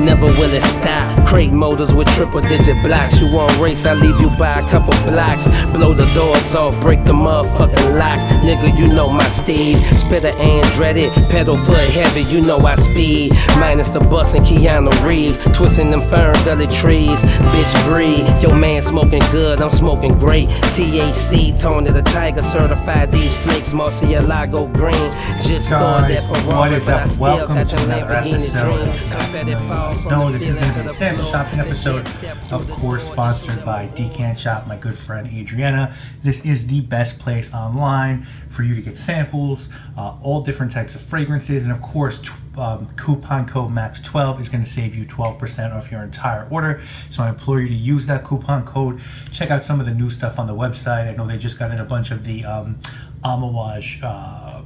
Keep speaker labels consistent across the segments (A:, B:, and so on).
A: Never will it stop. Crate motors with triple digit blocks. You won't race, I leave you by a couple blocks. Blow the doors off, break the motherfucking locks. Nigga, you know my steed. Spitter and dreaded, pedal foot heavy, you know I speed. Minus the bus and Keanu Reeves, twisting them fern gully trees. Bitch breathe, your man smoking good, I'm smoking great. THC, tone of the tiger, certified these flakes. Murcielago green, just scored that Ferrari, but I still got the Lamborghini dreams. Confetti fall from the ceiling to the
B: sample
A: floor.
B: shopping episode, of course, sponsored by Decant Shop, my good friend Adriana. This is the best place online for you to get samples, all different types of fragrances, and of course, coupon code MAX12 is going to save you 12% off your entire order. So I implore you to use that coupon code. Check out some of the new stuff on the website. I know they just got in a bunch of the Amouage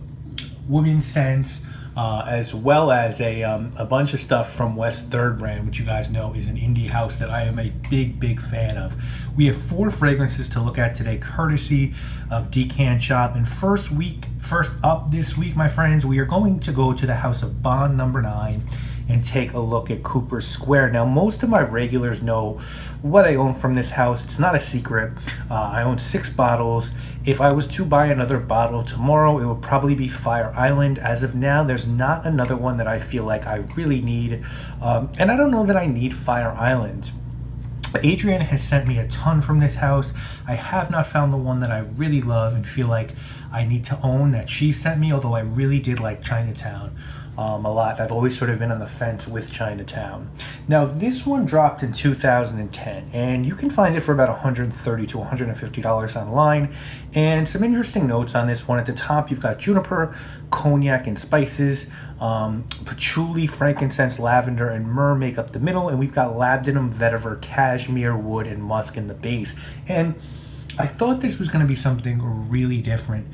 B: women's scents, as well as a bunch of stuff from West Third brand, which you guys know is an indie house that I am a big fan of. We have 4 fragrances to look at today, courtesy of Decant Shop. And first up this week, my friends, we are going to go to the house of Bond Number 9 and take a look at Cooper's Square. Now, most of my regulars know what I own from this house. It's not a secret. I own 6 bottles. If I was to buy another bottle tomorrow, it would probably be Fire Island. As of now, there's not another one that I feel like I really need. And I don't know that I need Fire Island. Adriana has sent me a ton from this house. I have not found the one that I really love and feel like I need to own that she sent me, although I really did like Chinatown a lot. I've always sort of been on the fence with Chinatown. Now, this one dropped in 2010, and you can find it for about $130 to $150 online. And some interesting notes on this one. At the top, you've got juniper, cognac, and spices. Patchouli, frankincense, lavender, and myrrh make up the middle, and we've got labdanum, vetiver, cashmere, wood, and musk in the base. And I thought this was going to be something really different.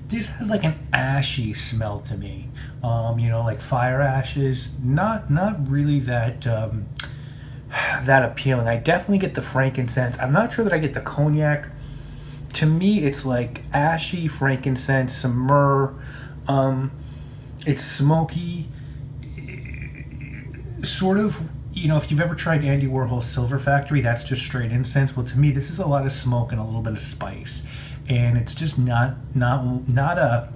B: This has like an ashy smell to me, like fire ashes. Not really that that appealing. I definitely get the frankincense. I'm not sure that I get the cognac. To me, it's like ashy frankincense, some myrrh. It's smoky, sort of. If you've ever tried Andy Warhol's Silver Factory, that's just straight incense. Well, to me, this is a lot of smoke and a little bit of spice, and it's just not a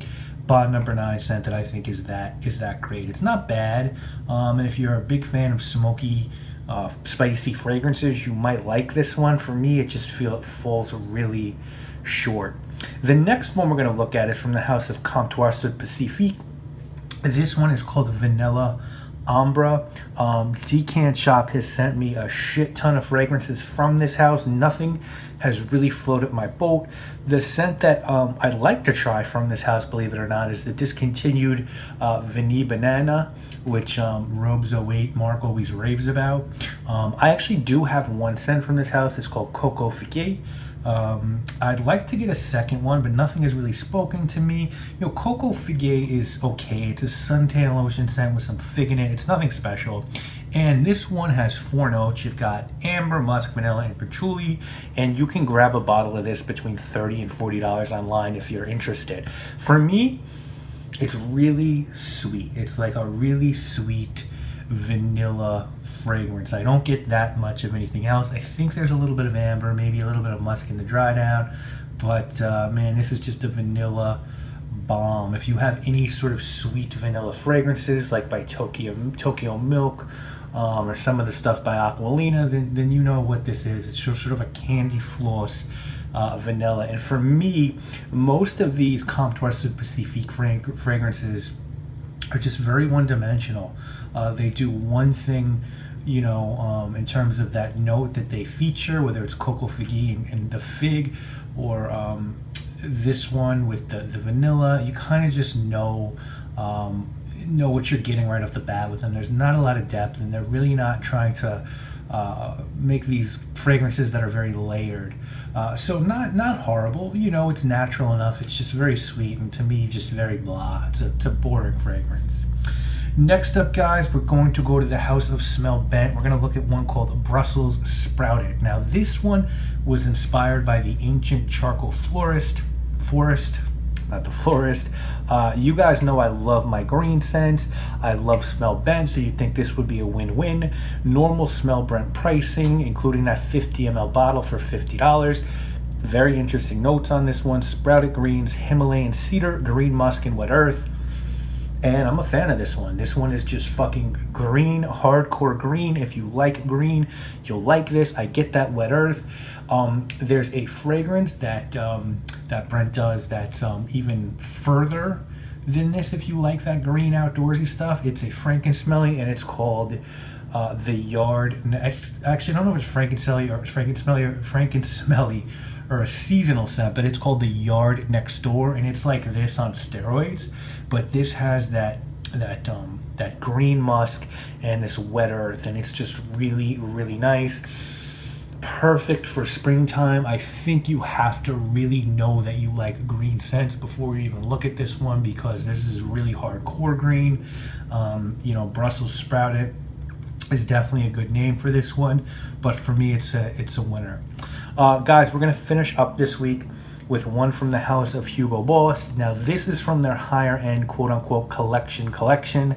B: Bond Number 9 scent that I think is that great. It's not bad, and if you're a big fan of smoky, spicy fragrances, you might like this one. For me, it falls really short. The next one we're going to look at is from the house of Comptoir Pacifique. This one is called Vanilla Ambre. Decant Shop has sent me a shit ton of fragrances from this house. Nothing has really floated my boat. The scent that I'd like to try from this house, believe it or not, is the discontinued Vanille Banana, which Robes 08 Mark always raves about. I actually do have one scent from this house. It's called Coco Figue. I'd like to get a second one, but nothing has really spoken to me. Coco Figue is okay. It's a suntan lotion scent with some fig in it. It's nothing special. And this one has 4 notes. You've got amber, musk, vanilla, and patchouli. And you can grab a bottle of this between $30 and $40 online if you're interested. For me, it's really sweet. It's like a really sweet vanilla fragrance. I don't get that much of anything else. I think there's a little bit of amber, maybe a little bit of musk in the dry down, but man, this is just a vanilla bomb. If you have any sort of sweet vanilla fragrances, like by Tokyo Milk, or some of the stuff by Aquilina, then you know what this is. It's sort of a candy floss vanilla. And for me, most of these Comptoir Pacifique fragrances are just very one-dimensional. They do one thing, in terms of that note that they feature, whether it's Coco Figue and the fig, or this one with the vanilla. You kind of just know what you're getting right off the bat with them. There's not a lot of depth, and they're really not trying to make these fragrances that are very layered. So not horrible. It's natural enough. It's just very sweet, and to me, just very blah. It's a boring fragrance. Next up, guys, we're going to go to the House of Smell Bent. We're going to look at one called Brussels Sprouted. Now, this one was inspired by the ancient charcoal forest not the florist. You guys know I love my green scents. I love Smell Bent, so you'd think this would be a win-win. Normal Smell Bent pricing, including that 50 ml bottle for $50. Very interesting notes on this one. Sprouted greens, Himalayan cedar, green musk, and wet earth. And I'm a fan of this one. This one is just fucking green, hardcore green. If you like green, you'll like this. I get that wet earth. There's a fragrance that that Brent does that's even further than this. If you like that green outdoorsy stuff, it's a Frankensmelly, and it's called the Yard. Actually, I don't know if it's Frankensmelly or a seasonal scent, but it's called the Yard Next Door, and it's like this on steroids. But this has that green musk and this wet earth, and it's just really, really nice. Perfect for springtime. I think you have to really know that you like green scents before you even look at this one, because this is really hardcore green. Brussels sprouted is definitely a good name for this one, but for me it's a winner. Guys, we're gonna finish up this week with one from the house of Hugo Boss. Now this is from their higher end quote-unquote collection,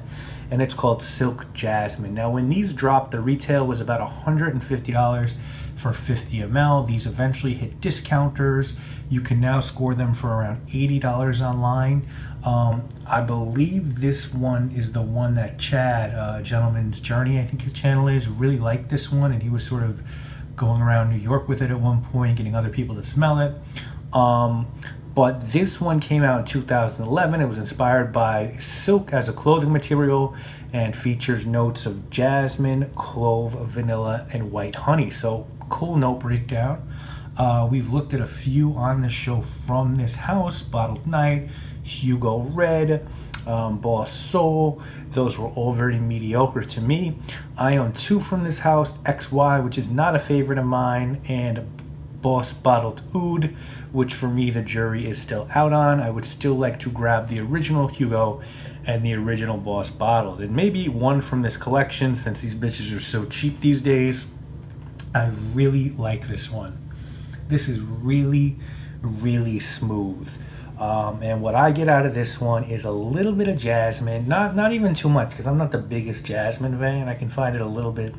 B: and it's called Silk Jasmine. Now when these dropped, the retail was about $150 for 50 ml. These eventually hit discounters. You can now score them for around $80 online. I believe this one is the one that Chad, Gentleman's Journey, I think his channel is, really liked this one, and he was sort of going around New York with it at one point, getting other people to smell it. But this one came out in 2011. It was inspired by silk as a clothing material and features notes of jasmine, clove, vanilla, and white honey. So cool note breakdown. We've looked at a few on the show from this house: Bottled Night, Hugo Red, Boss Soul. Those were all very mediocre to me. I own two from this house: XY, which is not a favorite of mine, and Boss Bottled Oud, which for me the jury is still out on. I would still like to grab the original Hugo and the original Boss Bottled, and maybe one from this collection, since these bitches are so cheap these days. I really like this one. This is really, really smooth. And what I get out of this one is a little bit of jasmine, not even too much, because I'm not the biggest jasmine fan. I can find it a little bit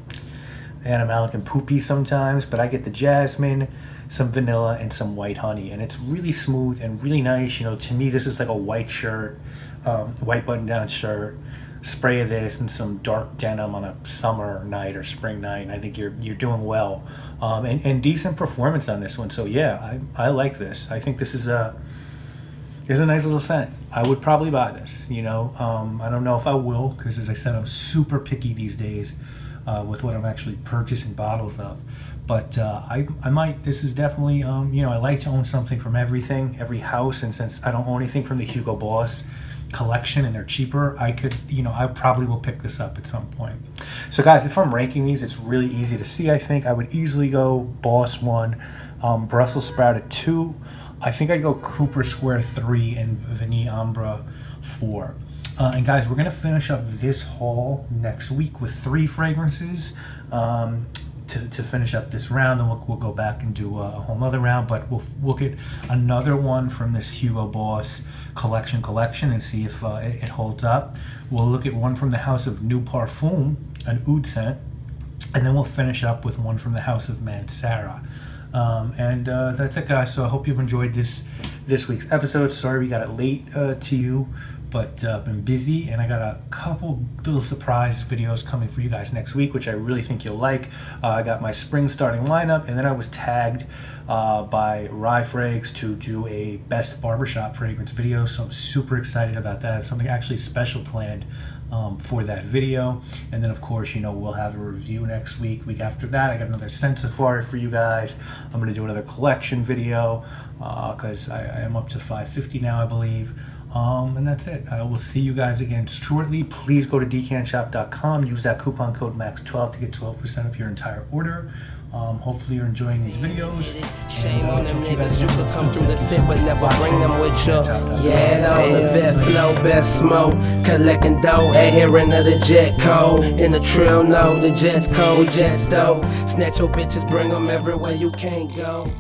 B: animalic and poopy sometimes, but I get the jasmine, some vanilla, and some white honey, and it's really smooth and really nice. To me, this is like a white shirt, white button-down shirt, spray of this, and some dark denim on a summer night or spring night, and I think you're doing well. And decent performance on this one. So yeah, I like this. I think this is a nice little scent. I would probably buy this. I don't know if I will, because as I said, I'm super picky these days with what I'm actually purchasing bottles of. But I might. This is definitely, I like to own something from every house, and since I don't own anything from the Hugo Boss collection and they're cheaper, I probably will pick this up at some point. So guys, if I'm ranking these, it's really easy to see. I think I would easily go Boss 1, Brussels Sprouted 2, I think I'd go Cooper Square 3, and Vanille Ambre 4. And guys, we're gonna finish up this haul next week with 3 fragrances to finish up this round. Then we'll go back and do a whole nother round, but we'll get another one from this Hugo Boss collection and see if it holds up. We'll look at one from the house of New Parfum, an oud scent, and then we'll finish up with one from the house of Mansara. And that's it, guys. So I hope you've enjoyed this week's episode. Sorry we got it late to you, but been busy, and I got a couple little surprise videos coming for you guys next week, which I really think you'll like. I got my spring starting lineup, and then I was tagged by Rye Frags to do a best barbershop fragrance video, so I'm super excited about that. I have something actually special planned for that video. And then of course, we'll have a review next week. Week after that, I got another scent safari for you guys. I'm going to do another collection video because I am up to 550 now, I believe. And that's it. I will see you guys again shortly. Please go to decantshop.com. Use that coupon code MAX12 to get 12% off your entire order. Hopefully you're enjoying these videos.
A: Shame on them niggas, you could come through the set, but never bring them with you. Yeah, on the vet flow, best smoke, collecting dough, adhering to the jet code. In the trail, no, the jet's cold, jet stove. Snatch your bitches, bring them everywhere you can't go.